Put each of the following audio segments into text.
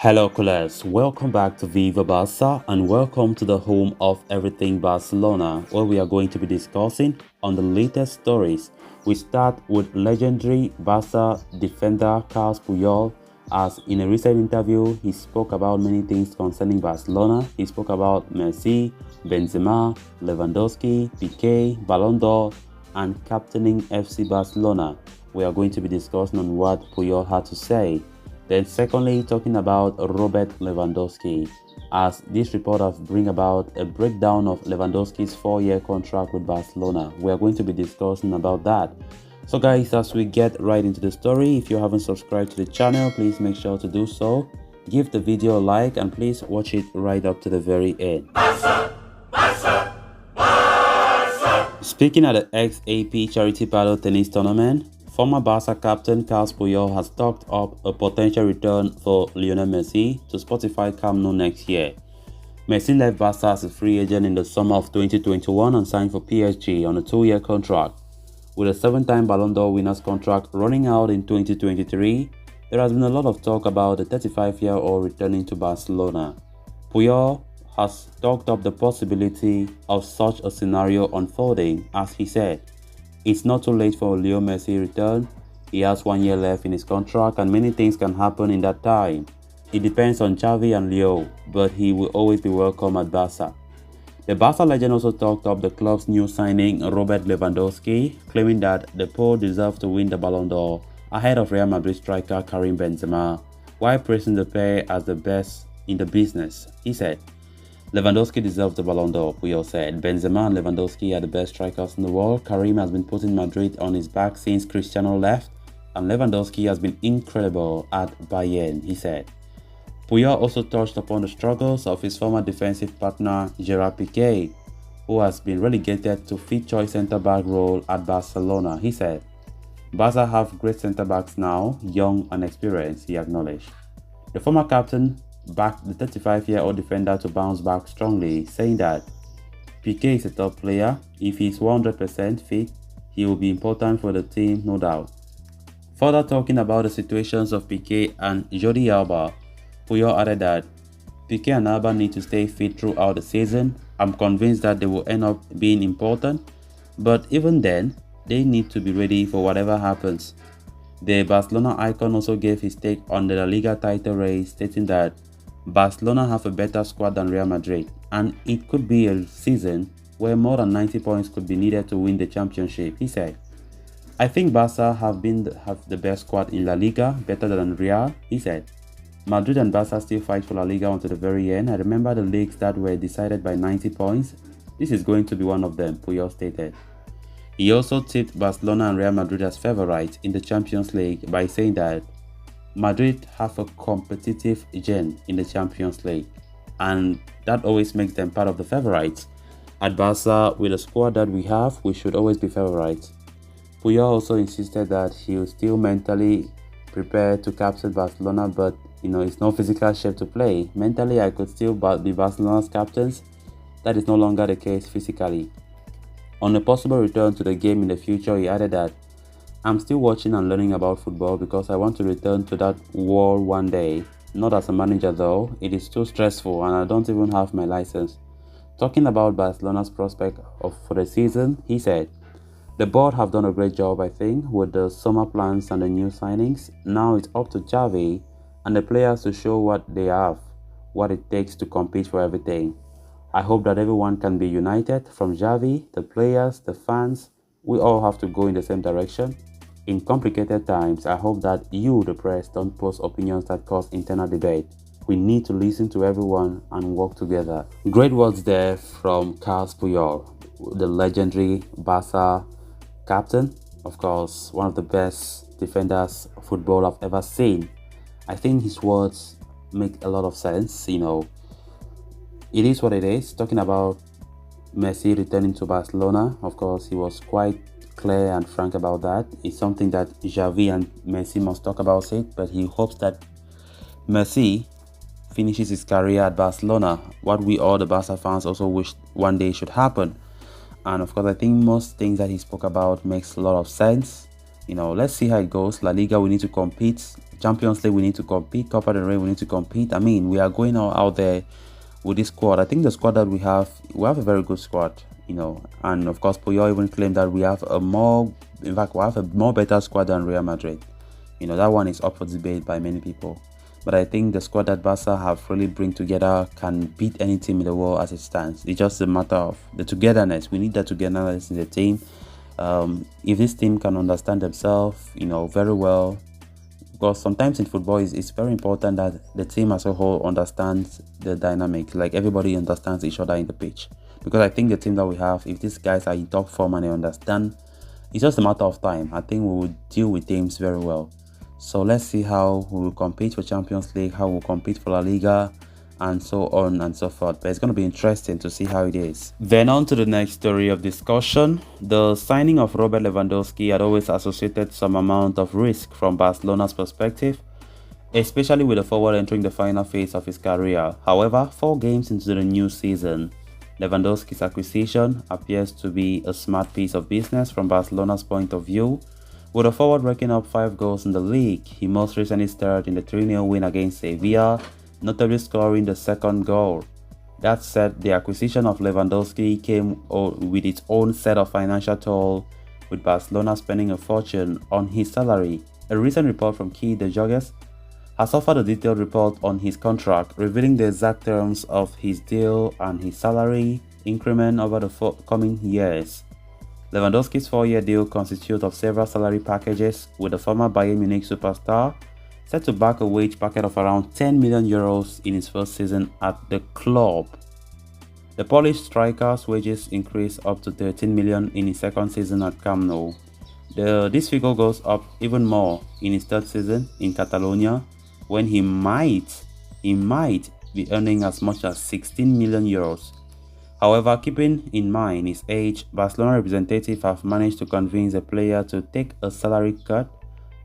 Hello, Coolers. Welcome back to Viva Barca and welcome to the home of everything Barcelona, where we are going to be discussing on the latest stories. We start with legendary Barca defender Carles Puyol, as in a recent interview, he spoke about many things concerning Barcelona. He spoke about Messi, Benzema, Lewandowski, Pique, Ballon d'Or, and captaining FC Barcelona. We are going to be discussing on what Puyol had to say. Then secondly, talking about Robert Lewandowski, as this report has bring about a breakdown of Lewandowski's 4-year contract with Barcelona. We are going to be discussing about that. So guys, as we get right into the story, if you haven't subscribed to the channel, please make sure to do so. Give the video a like and please watch it right up to the very end. Barca, Barca, Barca. Speaking at the ex-AP Charity Paddle tennis tournament, former Barca captain Carles Puyol has talked up a potential return for Lionel Messi to Spotify Camp Nou next year. Messi left Barca as a free agent in the summer of 2021 and signed for PSG on a 2-year contract. With a 7-time Ballon d'Or winner's contract running out in 2023, there has been a lot of talk about the 35-year-old returning to Barcelona. Puyol has talked up the possibility of such a scenario unfolding, as he said, "It's not too late for Leo Messi return. He has 1 year left in his contract and many things can happen in that time. It depends on Xavi and Leo, but he will always be welcome at Barca." The Barca legend also talked up the club's new signing Robert Lewandowski, claiming that the Pole deserved to win the Ballon d'Or ahead of Real Madrid striker Karim Benzema, while praising the pair as the best in the business. He said, "Lewandowski deserves the Ballon d'Or," Puyol said. "Benzema and Lewandowski are the best strikers in the world. Karim has been putting Madrid on his back since Cristiano left, and Lewandowski has been incredible at Bayern," he said. Puyol also touched upon the struggles of his former defensive partner Gerard Pique, who has been relegated to fifth choice centre-back role at Barcelona. He said, "Barca have great centre-backs now, young and experienced," he acknowledged. The former captain backed the 35-year-old defender to bounce back strongly, saying that Pique is a top player. If he's 100% fit, he will be important for the team, no doubt. Further talking about the situations of Pique and Jordi Alba, Puyol added that Pique and Alba need to stay fit throughout the season. "I'm convinced that they will end up being important, but even then, they need to be ready for whatever happens." The Barcelona icon also gave his take on the La Liga title race, stating that Barcelona have a better squad than Real Madrid, and it could be a season where more than 90 points could be needed to win the championship. He said, "I think Barca have the best squad in La Liga, better than Real," he said. "Madrid and Barca still fight for La Liga until the very end. I remember the leagues that were decided by 90 points. This is going to be one of them," Puyol stated. He also tipped Barcelona and Real Madrid as favorites in the Champions League by saying that Madrid have a competitive gen in the Champions League, and that always makes them part of the favorites. At Barca, with the squad that we have, we should always be favorites. Puyol also insisted that he was still mentally prepared to captain Barcelona, but it's no physical shape to play. "Mentally, I could still be Barcelona's captains. That is no longer the case physically." On a possible return to the game in the future, he added that, "I'm still watching and learning about football because I want to return to that world one day. Not as a manager though, it is too stressful and I don't even have my license." Talking about Barcelona's prospect for the season, he said, "The board have done a great job, I think, with the summer plans and the new signings. Now it's up to Xavi and the players to show what they have, what it takes to compete for everything. I hope that everyone can be united, from Xavi, the players, the fans. We all have to go in the same direction. In complicated times, I hope that you, the press, don't post opinions that cause internal debate. We need to listen to everyone and work together." Great words there from Carles Puyol, the legendary Barca captain. Of course, one of the best defenders football I've ever seen. I think his words make a lot of sense. It is what it is. Talking about Messi returning to Barcelona, of course, he was quite clear and frank about that. It's something that Xavi and Messi must talk about it, but he hopes that Messi finishes his career at Barcelona, what we all the Barca fans also wish one day should happen. And of course, I think most things that he spoke about makes a lot of sense. Let's see how it goes. La Liga, we need to compete. Champions League, we need to compete. Copa del Rey, we need to compete. I mean, we are going out there with this squad. I think the squad that we have a very good squad, and of course, Puyol even claimed that we have we have a more better squad than Real Madrid. That one is up for debate by many people. But I think the squad that Barca have really bring together can beat any team in the world as it stands. It's just a matter of the togetherness. We need that togetherness in the team. If this team can understand themselves, very well, because sometimes in football it's very important that the team as a whole understands the dynamic, like everybody understands each other in the pitch. Because I think the team that we have, if these guys are in top form and they understand, it's just a matter of time. I think we will deal with teams very well. So let's see how we will compete for Champions League, how we'll compete for La Liga, and so on and so forth. But it's going to be interesting to see how it is. Then on to the next story of discussion. The signing of Robert Lewandowski had always associated some amount of risk from Barcelona's perspective, especially with the forward entering the final phase of his career. However, 4 games into the new season, Lewandowski's acquisition appears to be a smart piece of business from Barcelona's point of view. With the forward racking up 5 goals in the league, he most recently starred in the 3-0 win against Sevilla, notably scoring the second goal. That said, the acquisition of Lewandowski came with its own set of financial toll, with Barcelona spending a fortune on his salary. A recent report from Key de Joges has offered a detailed report on his contract, revealing the exact terms of his deal and his salary increment over the coming years. Lewandowski's 4-year deal consists of several salary packages, with the former Bayern Munich superstar set to back a wage packet of around 10 million euros in his first season at the club. The Polish striker's wages increase up to 13 million in his second season at Camp Nou. This figure goes up even more in his third season in Catalonia, when he might be earning as much as 16 million euros. However, keeping in mind his age, Barcelona representatives have managed to convince the player to take a salary cut,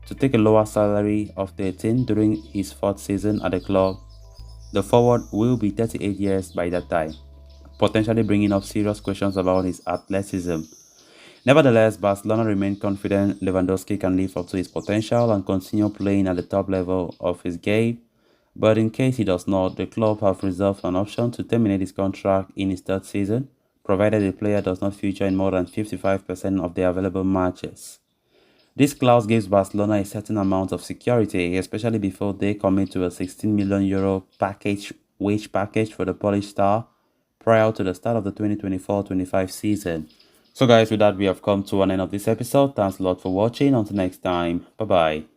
to take a lower salary of 13 during his 4th season at the club. The forward will be 38 years by that time, potentially bringing up serious questions about his athleticism. Nevertheless, Barcelona remain confident Lewandowski can live up to his potential and continue playing at the top level of his game. But in case he does not, the club have reserved an option to terminate his contract in his 3rd season, provided the player does not feature in more than 55% of the available matches. This clause gives Barcelona a certain amount of security, especially before they commit to a 16 million euro wage package for the Polish star prior to the start of the 2024-25 season. So guys, with that we have come to an end of this episode. Thanks a lot for watching. Until next time, bye bye.